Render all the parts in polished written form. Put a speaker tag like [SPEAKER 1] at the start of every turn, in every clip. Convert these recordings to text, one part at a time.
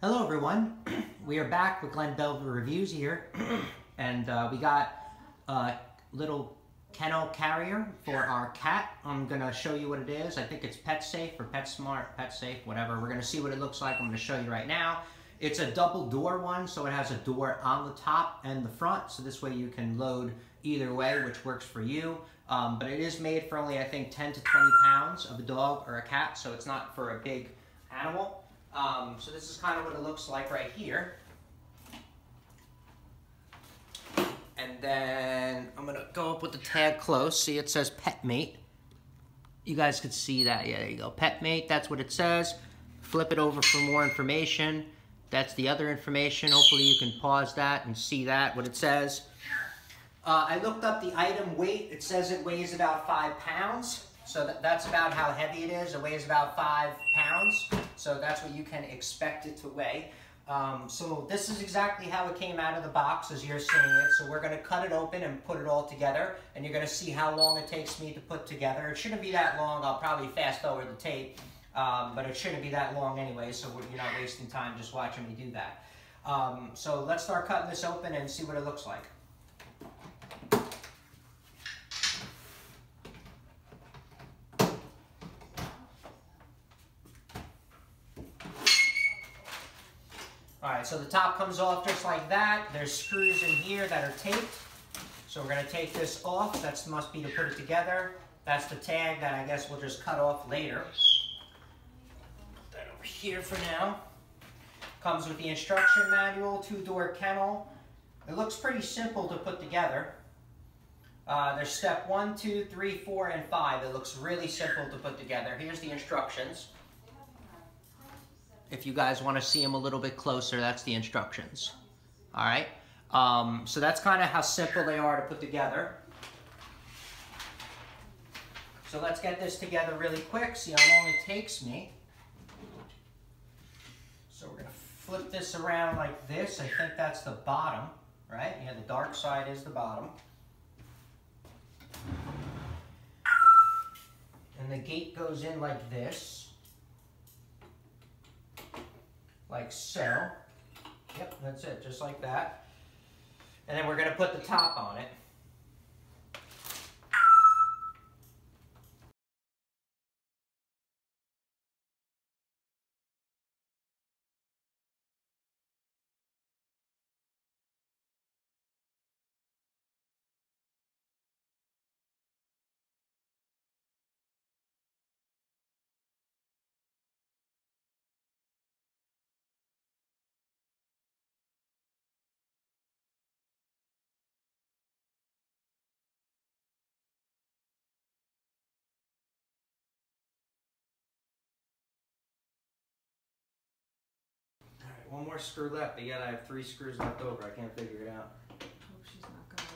[SPEAKER 1] Hello everyone, we are back with Glenn Belver Reviews here, and we got a little kennel carrier for our cat. I'm going to show you what it is. I think it's Pet Safe or Pet Smart, Pet Safe, whatever. We're going to see what it looks like. I'm going to show you right now. It's a double door one, so it has a door on the top and the front, so this way you can load either way, which works for you. But it is made for only, I think, 10 to 20 pounds of a dog or a cat, so it's not for a big animal. So this is kind of what it looks like right here. And then I'm going to go up with the tag close. See, it says Petmate. You guys could see that. Yeah, there you go. Petmate, that's what it says. Flip it over for more information. That's the other information. Hopefully you can pause that and see that, what it says. I looked up the item weight. It says it weighs about 5 pounds. So that's about how heavy it is. It weighs about 5 pounds. So that's what you can expect it to weigh. So this is exactly how it came out of the box as you're seeing it. So we're going to cut it open and put it all together. And you're going to see how long it takes me to put together. It shouldn't be that long. I'll probably fast forward the tape. But it shouldn't be that long anyway. So you're not wasting time just watching me do that. So let's start cutting this open and see what it looks like. Alright, so the top comes off just like that. There's screws in here that are taped. So we're going to take this off. That must be to put it together. That's the tag that I guess we'll just cut off later. Put that over here for now. Comes with the instruction manual, 2-door kennel. It looks pretty simple to put together. There's step 1, 2, 3, 4, and 5. It looks really simple to put together. Here's the instructions. If you guys want to see them a little bit closer, that's the instructions. All right. So that's kind of how simple they are to put together. So let's get this together really quick, see how long it takes me. So we're going to flip this around like this. I think that's the bottom, right? Yeah, the dark side is the bottom. And the gate goes in like this. Like so. Yep, that's it, just like that. And then we're going to put the top on it. One more screw left, but yet I have 3 screws left over. I can't figure it out.
[SPEAKER 2] Oh, she's not going to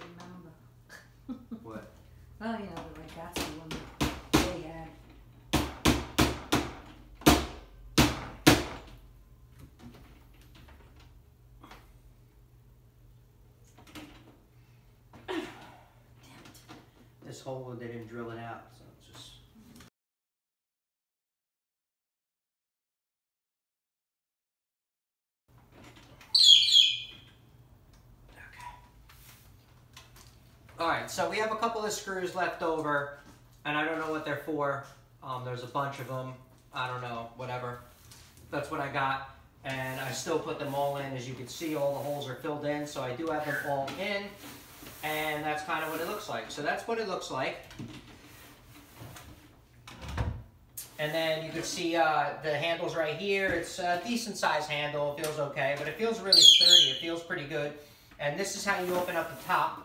[SPEAKER 2] remember.
[SPEAKER 1] What?
[SPEAKER 2] Oh, yeah, but like that's the one that they had.
[SPEAKER 1] Damn it. This hole, they didn't drill it out, so it's just... Alright, so we have a couple of screws left over, and I don't know what they're for. There's a bunch of them. I don't know, whatever. That's what I got, and I still put them all in. As you can see, all the holes are filled in, so I do have them all in, and that's kind of what it looks like. So that's what it looks like. And then you can see the handles right here. It's a decent size handle. It feels okay, but it feels really sturdy. It feels pretty good. And this is how you open up the top.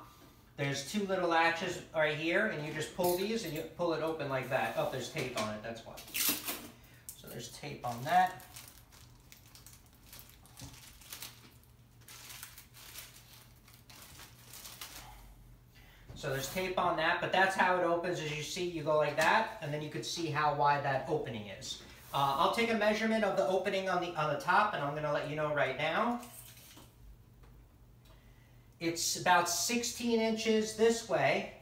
[SPEAKER 1] There's 2 little latches right here, and you just pull these and you pull it open like that. Oh, there's tape on it, that's why. So there's tape on that. So there's tape on that, but that's how it opens. As you see, you go like that, and then you can see how wide that opening is. I'll take a measurement of the opening on the top, and I'm going to let you know right now. It's about 16 inches this way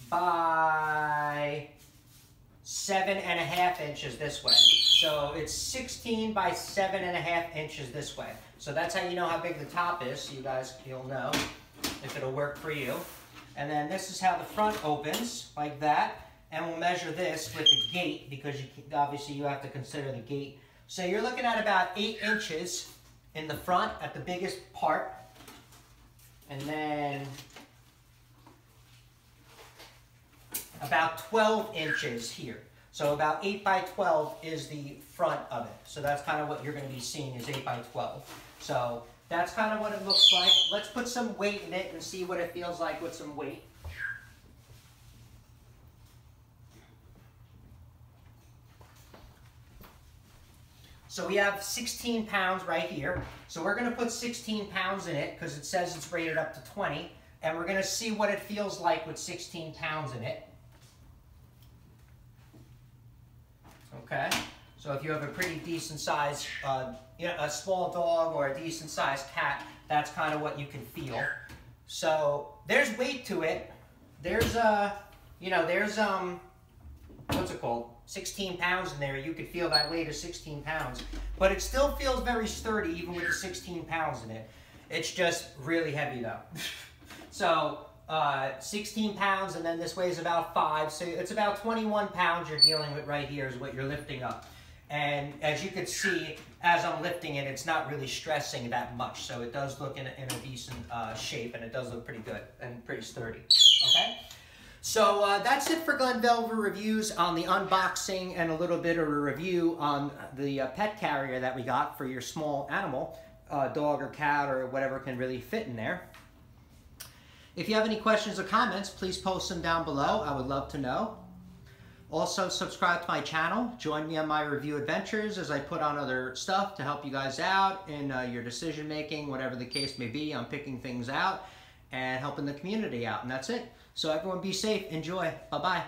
[SPEAKER 1] by 7.5 inches this way. So it's 16 by 7.5 inches this way. So that's how you know how big the top is. So you'll know if it'll work for you. And then this is how the front opens, like that. And we'll measure this with the gate, because obviously you have to consider the gate. So you're looking at about 8 inches in the front at the biggest part. And then about 12 inches here. So about 8 by 12 is the front of it. So that's kind of what you're going to be seeing is 8 by 12. So that's kind of what it looks like. Let's put some weight in it and see what it feels like with some weight. So we have 16 pounds right here. So we're going to put 16 pounds in it because it says it's rated up to 20. And we're going to see what it feels like with 16 pounds in it. Okay. So if you have a pretty decent size, a small dog or a decent sized cat, that's kind of what you can feel. So there's weight to it. There's what's it called? 16 pounds in there. You could feel that weight of 16 pounds. But it still feels very sturdy even with the 16 pounds in it. It's just really heavy though. So 16 pounds, and then this weighs about 5. So it's about 21 pounds you're dealing with right here is what you're lifting up. And as you can see, as I'm lifting it, it's not really stressing that much. So it does look in a decent shape, and it does look pretty good and pretty sturdy. Okay? So that's it for Glen Velver reviews on the unboxing and a little bit of a review on the pet carrier that we got for your small animal, dog or cat or whatever can really fit in there. If you have any questions or comments, please post them down below. I would love to know. Also, subscribe to my channel. Join me on my review adventures as I put on other stuff to help you guys out in your decision making, whatever the case may be. I'm picking things out and helping the community out, and that's it. So everyone be safe. Enjoy. Bye-bye.